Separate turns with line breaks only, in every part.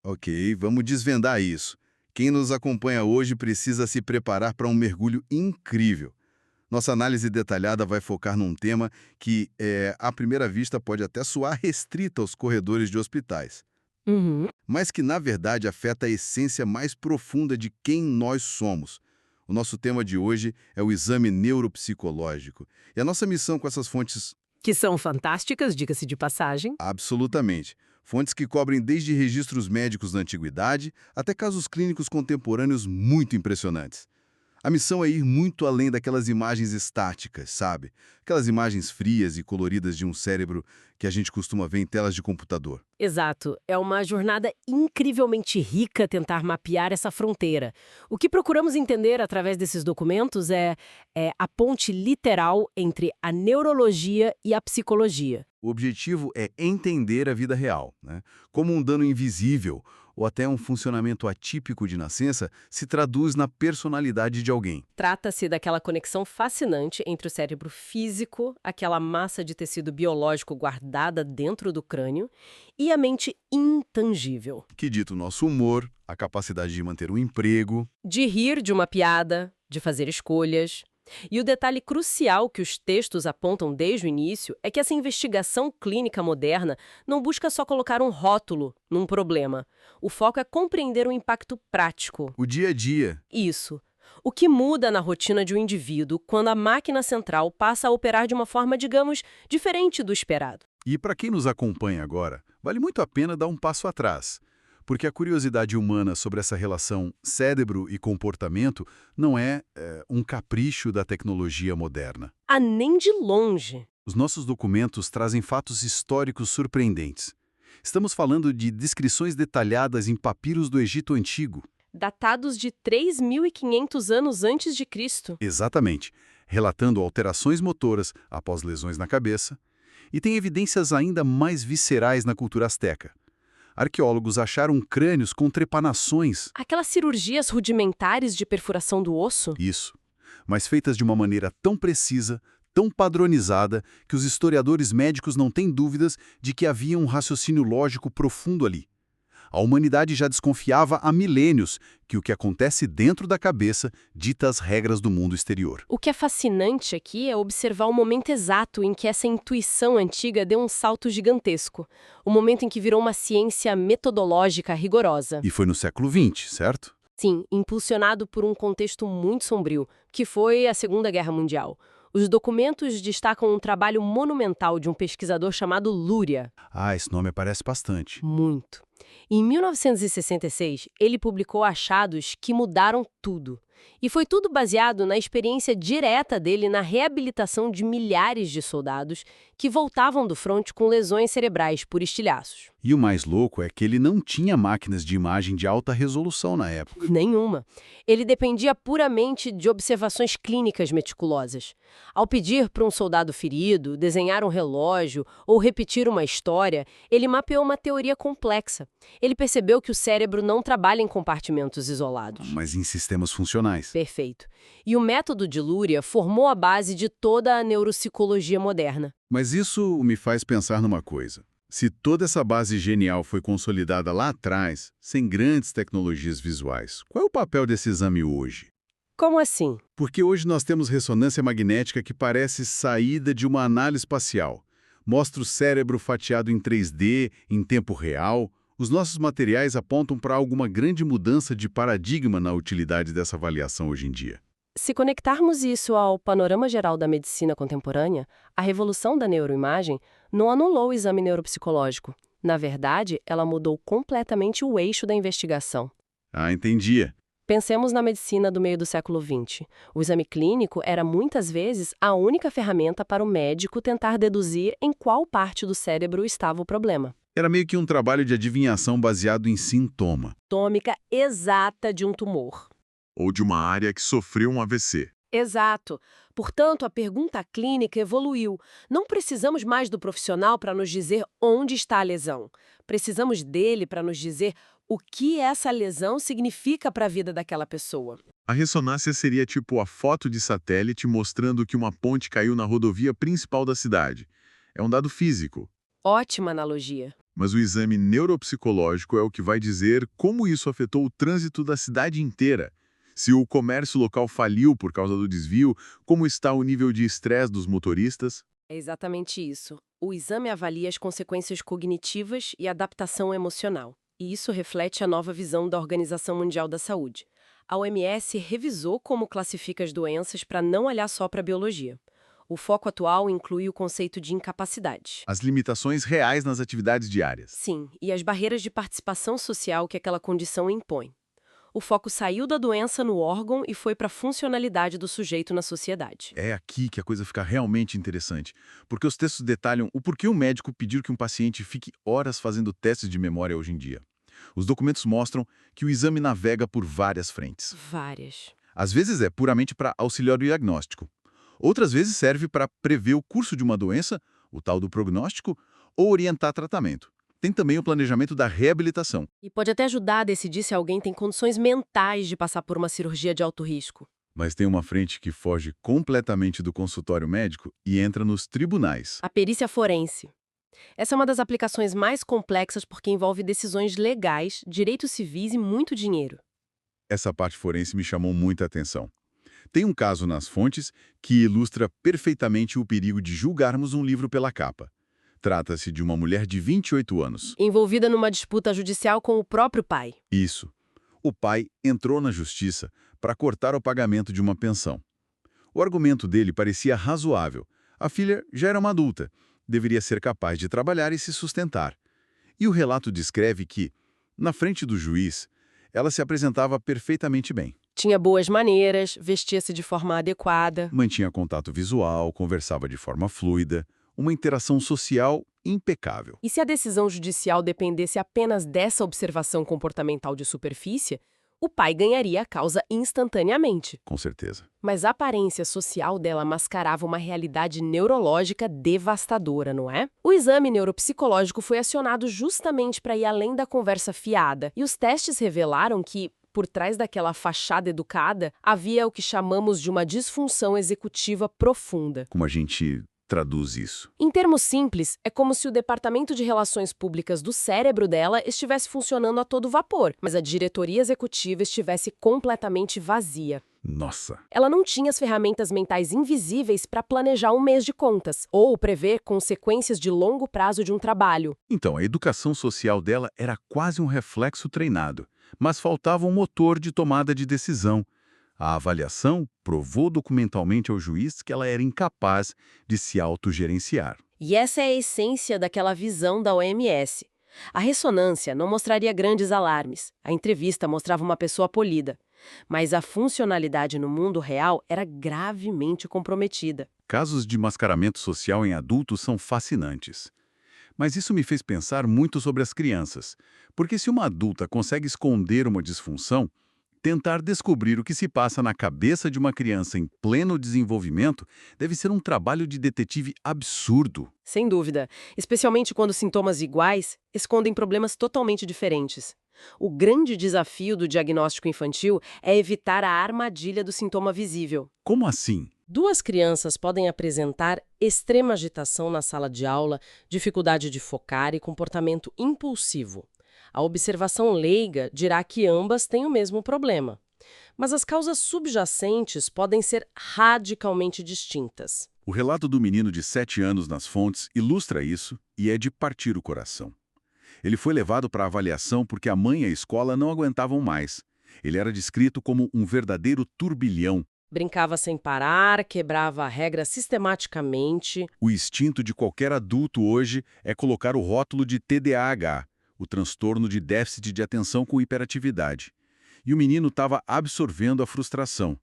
Ok, vamos desvendar isso. Quem nos acompanha hoje precisa se preparar para um mergulho incrível. Nossa análise detalhada vai focar num tema que, à primeira vista, pode até soar restrito aos corredores de hospitais,
Uhum.
mas que, na verdade, afeta a essência mais profunda de quem nós somos. O nosso tema de hoje é o exame neuropsicológico. E a nossa missão com essas fontes,
Que são fantásticas, diga-se de passagem.
absolutamente, fontes que cobrem desde registros médicos da antiguidade até casos clínicos contemporâneos muito impressionantes. A missão é ir muito além daquelas imagens estáticas, sabe? Aquelas imagens frias e coloridas de um cérebro que a gente costuma ver em telas de computador.
Exato. É uma jornada incrivelmente rica tentar mapear essa fronteira. O que procuramos entender através desses documentos é a ponte literal entre a neurologia e a psicologia.
O objetivo é entender a vida real, né? Como um dano invisível ou até um funcionamento atípico de nascença se traduz na personalidade de alguém.
Trata-se daquela conexão fascinante entre o cérebro físico, aquela massa de tecido biológico guardada dentro do crânio, e a mente intangível.
Que dita o nosso humor, a capacidade de manter um emprego.
De rir de uma piada, de fazer escolhas. E o detalhe crucial que os textos apontam desde o início é que essa investigação clínica moderna não busca só colocar um rótulo num problema. O foco é compreender o impacto prático.
O dia a dia.
Isso. O que muda na rotina de um indivíduo quando a máquina central passa a operar de uma forma, digamos, diferente do esperado.
E para quem nos acompanha agora, vale muito a pena dar um passo atrás, porque a curiosidade humana sobre essa relação cérebro e comportamento não é, um capricho da tecnologia moderna.
Ah, nem de longe.
Os nossos documentos trazem fatos históricos surpreendentes. Estamos falando de descrições detalhadas em papiros do Egito Antigo.
Datados de 3.500 anos antes de Cristo.
Exatamente, relatando alterações motoras após lesões na cabeça, e tem evidências ainda mais viscerais na cultura asteca. Arqueólogos acharam crânios com trepanações,
Aquelas cirurgias rudimentares de perfuração do osso?
isso, mas feitas de uma maneira tão precisa, tão padronizada, que os historiadores médicos não têm dúvidas de que havia um raciocínio lógico profundo ali. A humanidade já desconfiava há milênios que o que acontece dentro da cabeça dita as regras do mundo exterior.
O que é fascinante aqui é observar o momento exato em que essa intuição antiga deu um salto gigantesco. O momento em que virou uma ciência metodológica rigorosa.
E foi no século XX, certo?
Sim, impulsionado por um contexto muito sombrio, que foi a Segunda Guerra Mundial. Os documentos destacam um trabalho monumental de um pesquisador chamado Luria.
Ah, esse nome aparece bastante.
Muito. Em 1966, ele publicou achados que mudaram tudo. E foi tudo baseado na experiência direta dele na reabilitação de milhares de soldados que voltavam do fronte com lesões cerebrais por estilhaços.
E o mais louco é que ele não tinha máquinas de imagem de alta resolução na época.
Nenhuma. Ele dependia puramente de observações clínicas meticulosas. Ao pedir para um soldado ferido desenhar um relógio ou repetir uma história, ele mapeou uma teoria complexa. Ele percebeu que o cérebro não trabalha em compartimentos isolados.
Mas em sistemas funcionais.
Perfeito. E o método de Luria formou a base de toda a neuropsicologia moderna.
Mas isso me faz pensar numa coisa. Se toda essa base genial foi consolidada lá atrás, sem grandes tecnologias visuais, qual é o papel desse exame hoje?
Como assim?
Porque hoje nós temos ressonância magnética que parece saída de uma análise espacial. Mostra o cérebro fatiado em 3D, em tempo real. Os nossos materiais apontam para alguma grande mudança de paradigma na utilidade dessa avaliação hoje em dia.
Se conectarmos isso ao panorama geral da medicina contemporânea, a revolução da neuroimagem não anulou o exame neuropsicológico. Na verdade, ela mudou completamente o eixo da investigação.
Ah, entendia.
Pensemos na medicina do meio do século XX. O exame clínico era muitas vezes a única ferramenta para o médico tentar deduzir em qual parte do cérebro estava o problema.
Era meio que um trabalho de adivinhação baseado em sintoma.
Anatômica exata de um tumor.
Ou de uma área que sofreu um AVC.
Exato. Portanto, a pergunta clínica evoluiu. Não precisamos mais do profissional para nos dizer onde está a lesão. Precisamos dele para nos dizer o que essa lesão significa para a vida daquela pessoa.
A ressonância seria tipo a foto de satélite mostrando que uma ponte caiu na rodovia principal da cidade. É um dado físico.
Ótima analogia.
Mas o exame neuropsicológico é o que vai dizer como isso afetou o trânsito da cidade inteira. Se o comércio local faliu por causa do desvio, como está o nível de estresse dos motoristas?
É exatamente isso. O exame avalia as consequências cognitivas e adaptação emocional. E isso reflete a nova visão da Organização Mundial da Saúde. A OMS revisou como classifica as doenças para não olhar só para a biologia. O foco atual inclui o conceito de incapacidade.
As limitações reais nas atividades diárias.
Sim, e as barreiras de participação social que aquela condição impõe. O foco saiu da doença no órgão e foi para a funcionalidade do sujeito na sociedade.
É aqui que a coisa fica realmente interessante, porque os textos detalham o porquê um médico pediu que um paciente fique horas fazendo testes de memória hoje em dia. Os documentos mostram que o exame navega por várias frentes.
Várias.
Às vezes é puramente para auxiliar o diagnóstico. Outras vezes serve para prever o curso de uma doença, o tal do prognóstico, ou orientar tratamento. Tem também o planejamento da reabilitação.
E pode até ajudar a decidir se alguém tem condições mentais de passar por uma cirurgia de alto risco.
Mas tem uma frente que foge completamente do consultório médico e entra nos tribunais.
A perícia forense. Essa é uma das aplicações mais complexas porque envolve decisões legais, direitos civis e muito dinheiro.
Essa parte forense me chamou muita atenção. Tem um caso nas fontes que ilustra perfeitamente o perigo de julgarmos um livro pela capa. Trata-se de uma mulher de 28 anos.
Envolvida numa disputa judicial com o próprio pai.
Isso. O pai entrou na justiça para cortar o pagamento de uma pensão. O argumento dele parecia razoável. A filha já era uma adulta, deveria ser capaz de trabalhar e se sustentar. E o relato descreve que, na frente do juiz, ela se apresentava perfeitamente bem.
Tinha boas maneiras, vestia-se de forma adequada.
Mantinha contato visual, conversava de forma fluida, uma interação social impecável.
E se a decisão judicial dependesse apenas dessa observação comportamental de superfície, o pai ganharia a causa instantaneamente.
Com certeza.
Mas a aparência social dela mascarava uma realidade neurológica devastadora, não é? O exame neuropsicológico foi acionado justamente para ir além da conversa fiada, e os testes revelaram que, por trás daquela fachada educada, havia o que chamamos de uma disfunção executiva profunda.
Como a gente traduz isso?
Em termos simples, é como se o departamento de relações públicas do cérebro dela estivesse funcionando a todo vapor, mas a diretoria executiva estivesse completamente vazia.
Nossa!
Ela não tinha as ferramentas mentais invisíveis para planejar um mês de contas, ou prever consequências de longo prazo de um trabalho.
Então, a educação social dela era quase um reflexo treinado, mas faltava um motor de tomada de decisão. A avaliação provou documentalmente ao juiz que ela era incapaz de se autogerenciar.
E essa é a essência daquela visão da OMS. A ressonância não mostraria grandes alarmes. A entrevista mostrava uma pessoa polida. Mas a funcionalidade no mundo real era gravemente comprometida.
Casos de mascaramento social em adultos são fascinantes. Mas isso me fez pensar muito sobre as crianças. Porque se uma adulta consegue esconder uma disfunção, tentar descobrir o que se passa na cabeça de uma criança em pleno desenvolvimento deve ser um trabalho de detetive absurdo.
Sem dúvida, especialmente quando sintomas iguais escondem problemas totalmente diferentes. O grande desafio do diagnóstico infantil é evitar a armadilha do sintoma visível.
Como assim?
Duas crianças podem apresentar extrema agitação na sala de aula, dificuldade de focar e comportamento impulsivo. A observação leiga dirá que ambas têm o mesmo problema. Mas as causas subjacentes podem ser radicalmente distintas.
O relato do menino de 7 anos nas fontes ilustra isso e é de partir o coração. Ele foi levado para avaliação porque a mãe e a escola não aguentavam mais. Ele era descrito como um verdadeiro turbilhão.
Brincava sem parar, quebrava a regra sistematicamente.
O instinto de qualquer adulto hoje é colocar o rótulo de TDAH, o transtorno de déficit de atenção com hiperatividade. E o menino estava absorvendo a frustração.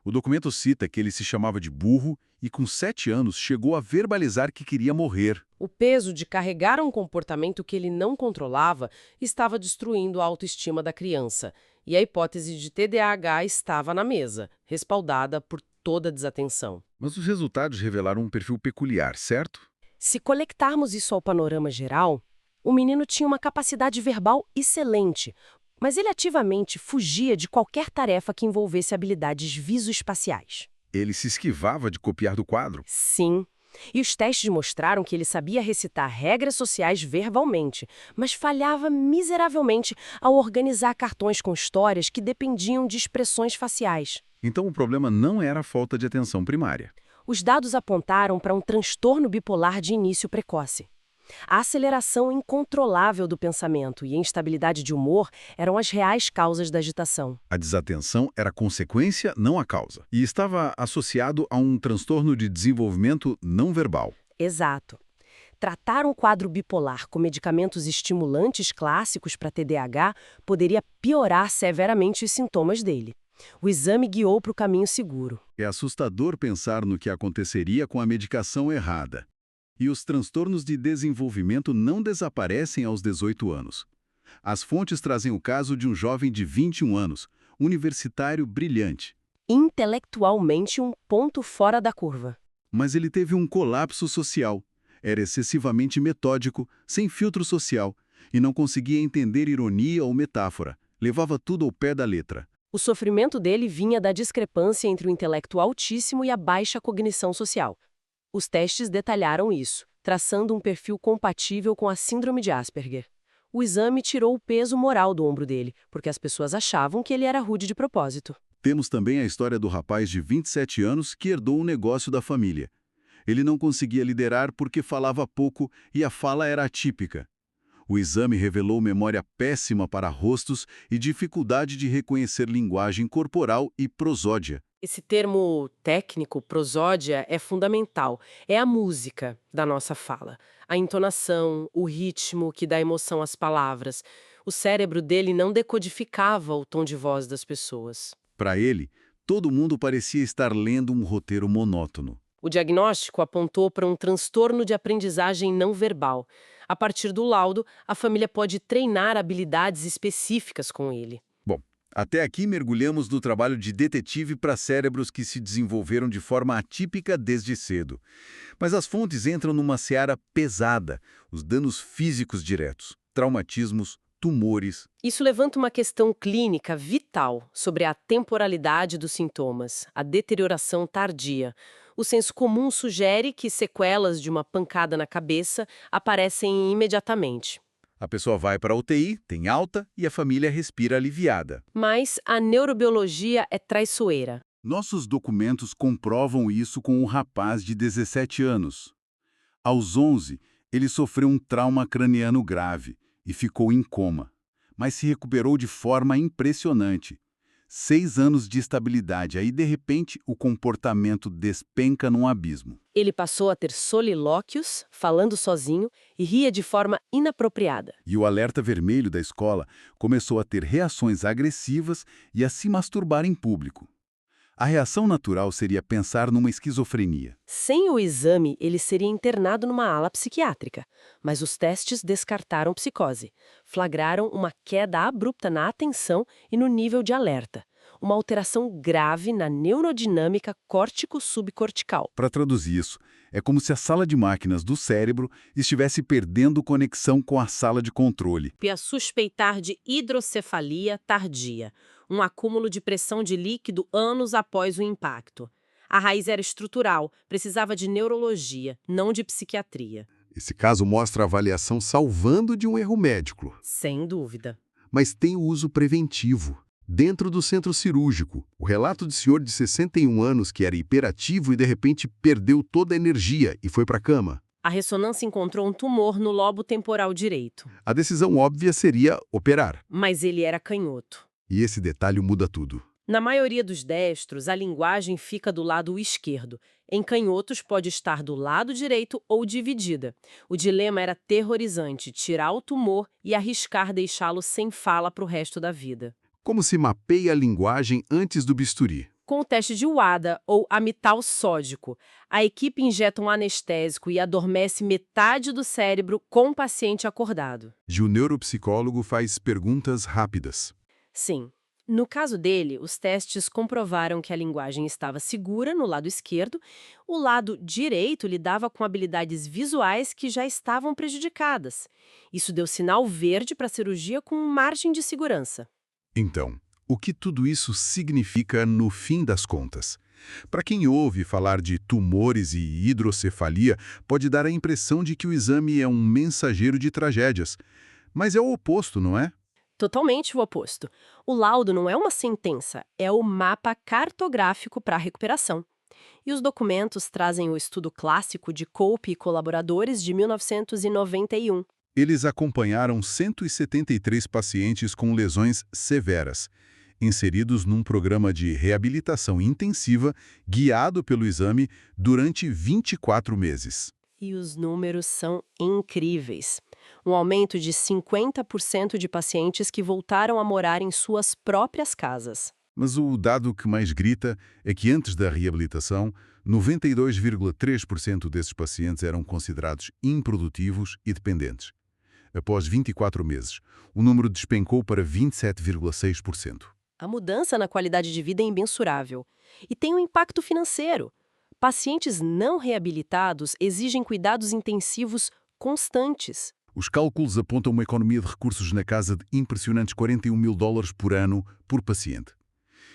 O documento cita que ele se chamava de burro e, com 7 anos, chegou a verbalizar que queria morrer.
O peso de carregar um comportamento que ele não controlava estava destruindo a autoestima da criança. E a hipótese de TDAH estava na mesa, respaldada por toda a desatenção.
Mas os resultados revelaram um perfil peculiar, certo?
Se conectarmos isso ao panorama geral, o menino tinha uma capacidade verbal excelente, mas ele ativamente fugia de qualquer tarefa que envolvesse habilidades visoespaciais.
Ele se esquivava de copiar do quadro.
Sim, E os testes mostraram que ele sabia recitar regras sociais verbalmente, mas falhava miseravelmente ao organizar cartões com histórias que dependiam de expressões faciais.
Então o problema não era a falta de atenção primária.
Os dados apontaram para um transtorno bipolar de início precoce. A aceleração incontrolável do pensamento e a instabilidade de humor eram as reais causas da agitação.
A desatenção era consequência, não a causa. E estava associado a um transtorno de desenvolvimento não verbal.
Exato. Tratar um quadro bipolar com medicamentos estimulantes clássicos para TDAH poderia piorar severamente os sintomas dele. O exame guiou para o caminho seguro.
É assustador pensar no que aconteceria com a medicação errada. E os transtornos de desenvolvimento não desaparecem aos 18 anos. As fontes trazem o caso de um jovem de 21 anos, universitário brilhante.
Intelectualmente um ponto fora da curva.
Mas ele teve um colapso social. Era excessivamente metódico, sem filtro social, e não conseguia entender ironia ou metáfora. Levava tudo ao pé da letra.
O sofrimento dele vinha da discrepância entre o intelecto altíssimo e a baixa cognição social. Os testes detalharam isso, traçando um perfil compatível com a síndrome de Asperger. O exame tirou o peso moral do ombro dele, porque as pessoas achavam que ele era rude de propósito.
Temos também a história do rapaz de 27 anos que herdou um negócio da família. Ele não conseguia liderar porque falava pouco e a fala era atípica. O exame revelou memória péssima para rostos e dificuldade de reconhecer linguagem corporal e prosódia.
Esse termo técnico, prosódia, é fundamental. É a música da nossa fala. A entonação, o ritmo que dá emoção às palavras. O cérebro dele não decodificava o tom de voz das pessoas.
Para ele, todo mundo parecia estar lendo um roteiro monótono.
O diagnóstico apontou para um transtorno de aprendizagem não verbal. A partir do laudo, a família pode treinar habilidades específicas com ele.
Bom, até aqui mergulhamos no trabalho de detetive para cérebros que se desenvolveram de forma atípica desde cedo. Mas as fontes entram numa seara pesada, os danos físicos diretos, traumatismos, tumores.
Isso levanta uma questão clínica vital sobre a temporalidade dos sintomas, a deterioração tardia. O senso comum sugere que sequelas de uma pancada na cabeça aparecem imediatamente.
A pessoa vai para a UTI, tem alta e a família respira aliviada.
Mas a neurobiologia é traiçoeira.
Nossos documentos comprovam isso com um rapaz de 17 anos. Aos 11, ele sofreu um trauma craniano grave e ficou em coma, mas se recuperou de forma impressionante. 6 anos de estabilidade, aí de repente o comportamento despenca num abismo.
Ele passou a ter solilóquios, falando sozinho, e ria de forma inapropriada.
E o alerta vermelho da escola começou a ter reações agressivas e a se masturbar em público. A reação natural seria pensar numa esquizofrenia.
Sem o exame, ele seria internado numa ala psiquiátrica, mas os testes descartaram psicose. Flagraram uma queda abrupta na atenção e no nível de alerta, uma alteração grave na neurodinâmica córtico-subcortical.
Para traduzir isso, é como se a sala de máquinas do cérebro estivesse perdendo conexão com a sala de controle.
E a suspeitar de hidrocefalia tardia, um acúmulo de pressão de líquido anos após o impacto. A raiz era estrutural, precisava de neurologia, não de psiquiatria.
Esse caso mostra a avaliação salvando de um erro médico.
Sem dúvida.
Mas tem o uso preventivo. Dentro do centro cirúrgico, o relato de senhor de 61 anos que era hiperativo e de repente perdeu toda a energia e foi para a cama.
A ressonância encontrou um tumor no lobo temporal direito.
A decisão óbvia seria operar.
Mas ele era canhoto.
E esse detalhe muda tudo.
Na maioria dos destros, a linguagem fica do lado esquerdo. Em canhotos, pode estar do lado direito ou dividida. O dilema era aterrorizante: tirar o tumor e arriscar deixá-lo sem fala para o resto da vida.
Como se mapeia a linguagem antes do bisturi?
Com o teste de WADA, ou amital sódico, a equipe injeta um anestésico e adormece metade do cérebro com o paciente acordado.
E o neuropsicólogo faz perguntas rápidas.
Sim. No caso dele, os testes comprovaram que a linguagem estava segura no lado esquerdo, o lado direito lidava com habilidades visuais que já estavam prejudicadas. Isso deu sinal verde para a cirurgia com margem de segurança.
Então, o que tudo isso significa no fim das contas? Para quem ouve falar de tumores e hidrocefalia, pode dar a impressão de que o exame é um mensageiro de tragédias. Mas é o oposto, não é?
Totalmente o oposto. O laudo não é uma sentença, é o mapa cartográfico para a recuperação. E os documentos trazem o estudo clássico de Cope e colaboradores de 1991.
Eles acompanharam 173 pacientes com lesões severas, inseridos num programa de reabilitação intensiva guiado pelo exame durante 24 meses.
E os números são incríveis. Um aumento de 50% de pacientes que voltaram a morar em suas próprias casas.
Mas o dado que mais grita é que antes da reabilitação, 92,3% desses pacientes eram considerados improdutivos e dependentes. Após 24 meses, o número despencou para 27,6%.
A mudança na qualidade de vida é imensurável. E tem um impacto financeiro. Pacientes não reabilitados exigem cuidados intensivos constantes.
Os cálculos apontam uma economia de recursos na casa de impressionantes $41 mil por ano por paciente.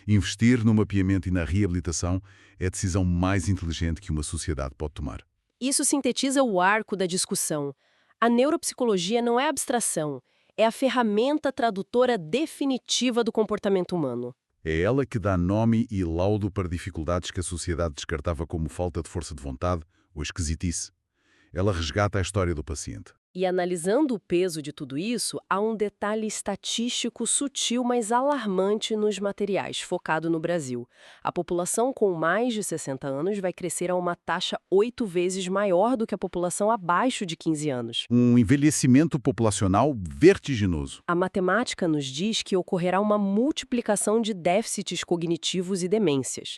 Investir no mapeamento e na reabilitação é a decisão mais inteligente que uma sociedade pode tomar.
Isso sintetiza o arco da discussão. A neuropsicologia não é abstração, é a ferramenta tradutora definitiva do comportamento humano.
É ela que dá nome e laudo para dificuldades que a sociedade descartava como falta de força de vontade ou esquisitice. Ela resgata a história do paciente.
E analisando o peso de tudo isso, há um detalhe estatístico sutil, mas alarmante nos materiais, focado no Brasil. A população com mais de 60 anos vai crescer a uma taxa 8 vezes maior do que a população abaixo de 15 anos.
Um envelhecimento populacional vertiginoso.
A matemática nos diz que ocorrerá uma multiplicação de déficits cognitivos e demências.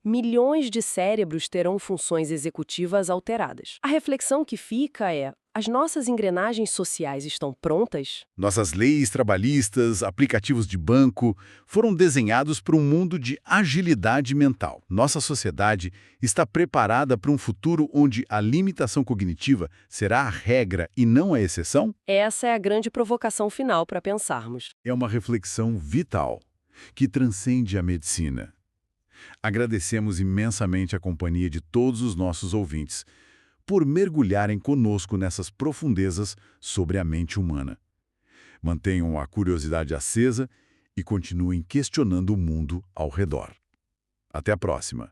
Milhões de cérebros terão funções executivas alteradas. A reflexão que fica é: as nossas engrenagens sociais estão prontas?
Nossas leis trabalhistas, aplicativos de banco, foram desenhados para um mundo de agilidade mental. Nossa sociedade está preparada para um futuro onde a limitação cognitiva será a regra e não a exceção?
Essa é a grande provocação final para pensarmos.
É uma reflexão vital, que transcende a medicina. Agradecemos imensamente a companhia de todos os nossos ouvintes por mergulharem conosco nessas profundezas sobre a mente humana. Mantenham a curiosidade acesa e continuem questionando o mundo ao redor. Até a próxima!